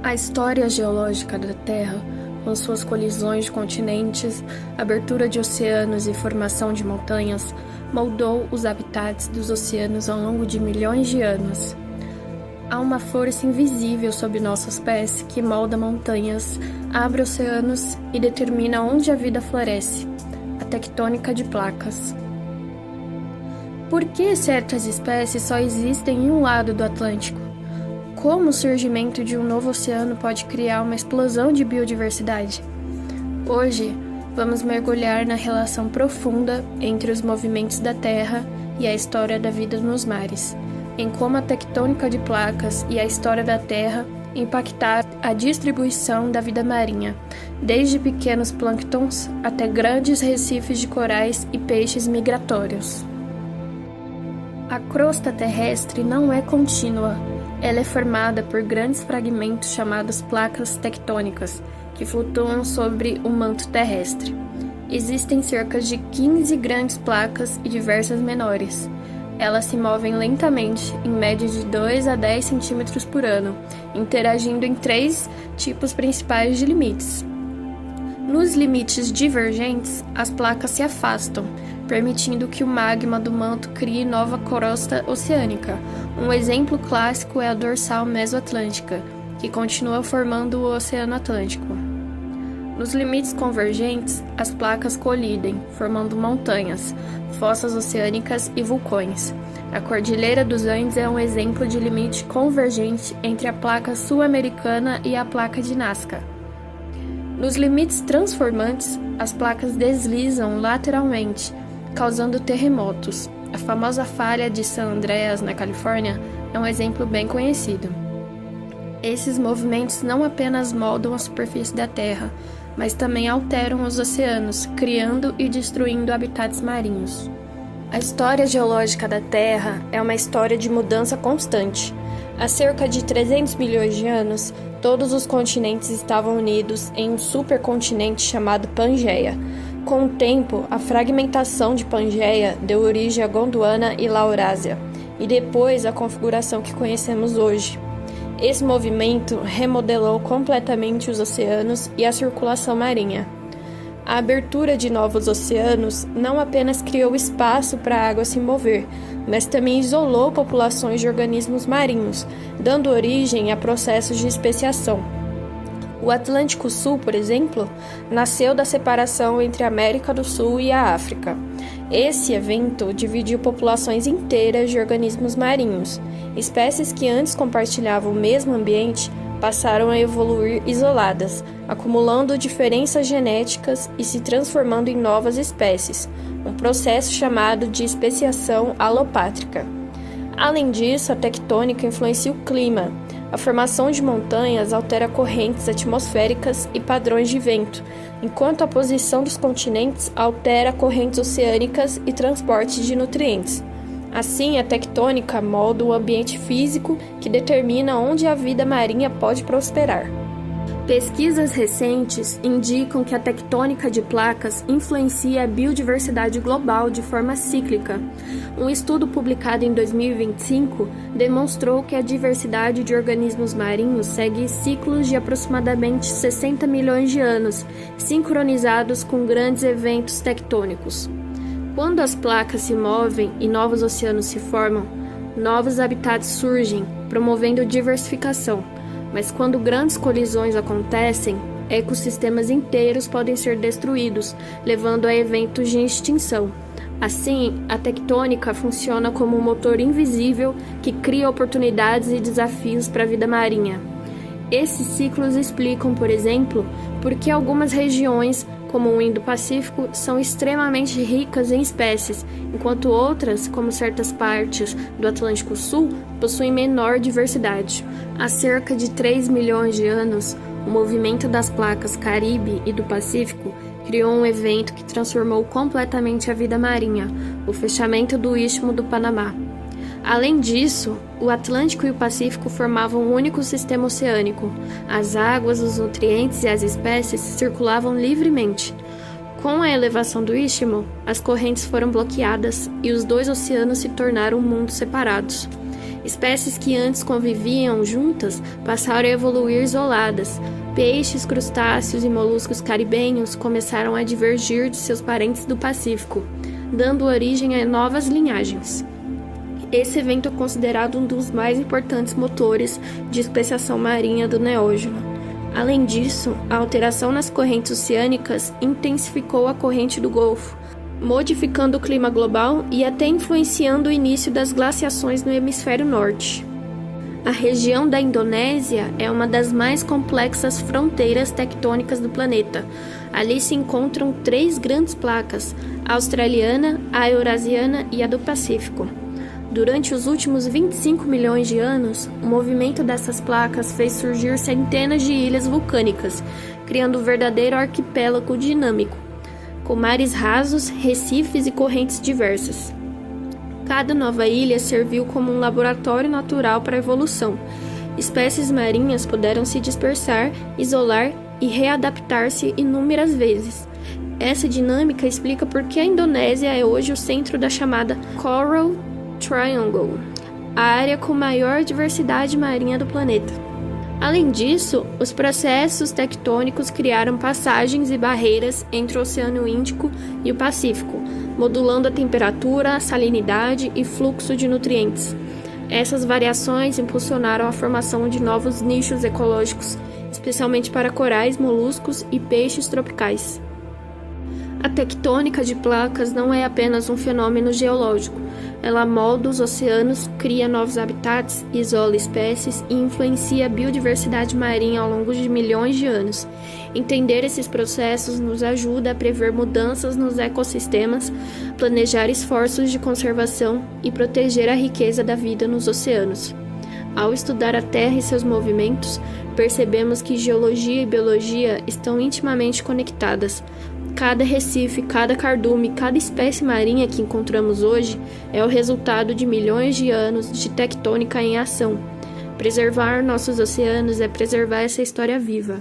A história geológica da Terra, com suas colisões de continentes, abertura de oceanos e formação de montanhas, moldou os habitats dos oceanos ao longo de milhões de anos. Há uma força invisível sob nossos pés que molda montanhas, abre oceanos e determina onde a vida floresce, a tectônica de placas. Por que certas espécies só existem em um lado do Atlântico? Como o surgimento de um novo oceano pode criar uma explosão de biodiversidade? Hoje, vamos mergulhar na relação profunda entre os movimentos da Terra e a história da vida nos mares, em como a tectônica de placas e a história da Terra impactaram a distribuição da vida marinha, desde pequenos plânctons até grandes recifes de corais e peixes migratórios. A crosta terrestre não é contínua. Ela é formada por grandes fragmentos chamados placas tectônicas, que flutuam sobre o manto terrestre. Existem cerca de 15 grandes placas e diversas menores. Elas se movem lentamente, em média de 2 a 10 centímetros por ano, interagindo em 3 tipos principais de limites. Nos limites divergentes, as placas se afastam, permitindo que o magma do manto crie nova crosta oceânica. Um exemplo clássico é a dorsal mesoatlântica, que continua formando o Oceano Atlântico. Nos limites convergentes, as placas colidem, formando montanhas, fossas oceânicas e vulcões. A Cordilheira dos Andes é um exemplo de limite convergente entre a placa sul-americana e a placa de Nazca. Nos limites transformantes, as placas deslizam lateralmente, causando terremotos. A famosa falha de San Andreas, na Califórnia, é um exemplo bem conhecido. Esses movimentos não apenas moldam a superfície da Terra, mas também alteram os oceanos, criando e destruindo habitats marinhos. A história geológica da Terra é uma história de mudança constante. Há cerca de 300 milhões de anos, todos os continentes estavam unidos em um supercontinente chamado Pangeia. Com o tempo, a fragmentação de Pangeia deu origem a Gondwana e Laurásia, e depois a configuração que conhecemos hoje. Esse movimento remodelou completamente os oceanos e a circulação marinha. A abertura de novos oceanos não apenas criou espaço para a água se mover, mas também isolou populações de organismos marinhos, dando origem a processos de especiação. O Atlântico Sul, por exemplo, nasceu da separação entre a América do Sul e a África. Esse evento dividiu populações inteiras de organismos marinhos. Espécies que antes compartilhavam o mesmo ambiente passaram a evoluir isoladas, acumulando diferenças genéticas e se transformando em novas espécies, um processo chamado de especiação alopátrica. Além disso, a tectônica influencia o clima. A formação de montanhas altera correntes atmosféricas e padrões de vento, enquanto a posição dos continentes altera correntes oceânicas e transporte de nutrientes. Assim, a tectônica molda o ambiente físico que determina onde a vida marinha pode prosperar. Pesquisas recentes indicam que a tectônica de placas influencia a biodiversidade global de forma cíclica. Um estudo publicado em 2025 demonstrou que a diversidade de organismos marinhos segue ciclos de aproximadamente 60 milhões de anos, sincronizados com grandes eventos tectônicos. Quando as placas se movem e novos oceanos se formam, novos habitats surgem, promovendo diversificação. Mas quando grandes colisões acontecem, ecossistemas inteiros podem ser destruídos, levando a eventos de extinção. Assim, a tectônica funciona como um motor invisível que cria oportunidades e desafios para a vida marinha. Esses ciclos explicam, por exemplo, por que algumas regiões, como o Indo-Pacífico, são extremamente ricas em espécies, enquanto outras, como certas partes do Atlântico Sul, possuem menor diversidade. Há cerca de 3 milhões de anos, o movimento das placas Caribe e do Pacífico criou um evento que transformou completamente a vida marinha, o fechamento do Istmo do Panamá. Além disso, o Atlântico e o Pacífico formavam um único sistema oceânico. As águas, os nutrientes e as espécies circulavam livremente. Com a elevação do istmo, as correntes foram bloqueadas e os dois oceanos se tornaram mundos separados. Espécies que antes conviviam juntas passaram a evoluir isoladas. Peixes, crustáceos e moluscos caribenhos começaram a divergir de seus parentes do Pacífico, dando origem a novas linhagens. Esse evento é considerado um dos mais importantes motores de especiação marinha do Neógeno. Além disso, a alteração nas correntes oceânicas intensificou a corrente do Golfo, modificando o clima global e até influenciando o início das glaciações no hemisfério norte. A região da Indonésia é uma das mais complexas fronteiras tectônicas do planeta. Ali se encontram 3 grandes placas: a australiana, a eurasiana e a do Pacífico. Durante os últimos 25 milhões de anos, o movimento dessas placas fez surgir centenas de ilhas vulcânicas, criando um verdadeiro arquipélago dinâmico, com mares rasos, recifes e correntes diversas. Cada nova ilha serviu como um laboratório natural para a evolução. Espécies marinhas puderam se dispersar, isolar e readaptar-se inúmeras vezes. Essa dinâmica explica por que a Indonésia é hoje o centro da chamada Coral Triangle, a área com maior diversidade marinha do planeta. Além disso, os processos tectônicos criaram passagens e barreiras entre o Oceano Índico e o Pacífico, modulando a temperatura, a salinidade e fluxo de nutrientes. Essas variações impulsionaram a formação de novos nichos ecológicos, especialmente para corais, moluscos e peixes tropicais. A tectônica de placas não é apenas um fenômeno geológico. Ela molda os oceanos, cria novos habitats, isola espécies e influencia a biodiversidade marinha ao longo de milhões de anos. Entender esses processos nos ajuda a prever mudanças nos ecossistemas, planejar esforços de conservação e proteger a riqueza da vida nos oceanos. Ao estudar a Terra e seus movimentos, percebemos que geologia e biologia estão intimamente conectadas. Cada recife, cada cardume, cada espécie marinha que encontramos hoje é o resultado de milhões de anos de tectônica em ação. Preservar nossos oceanos é preservar essa história viva.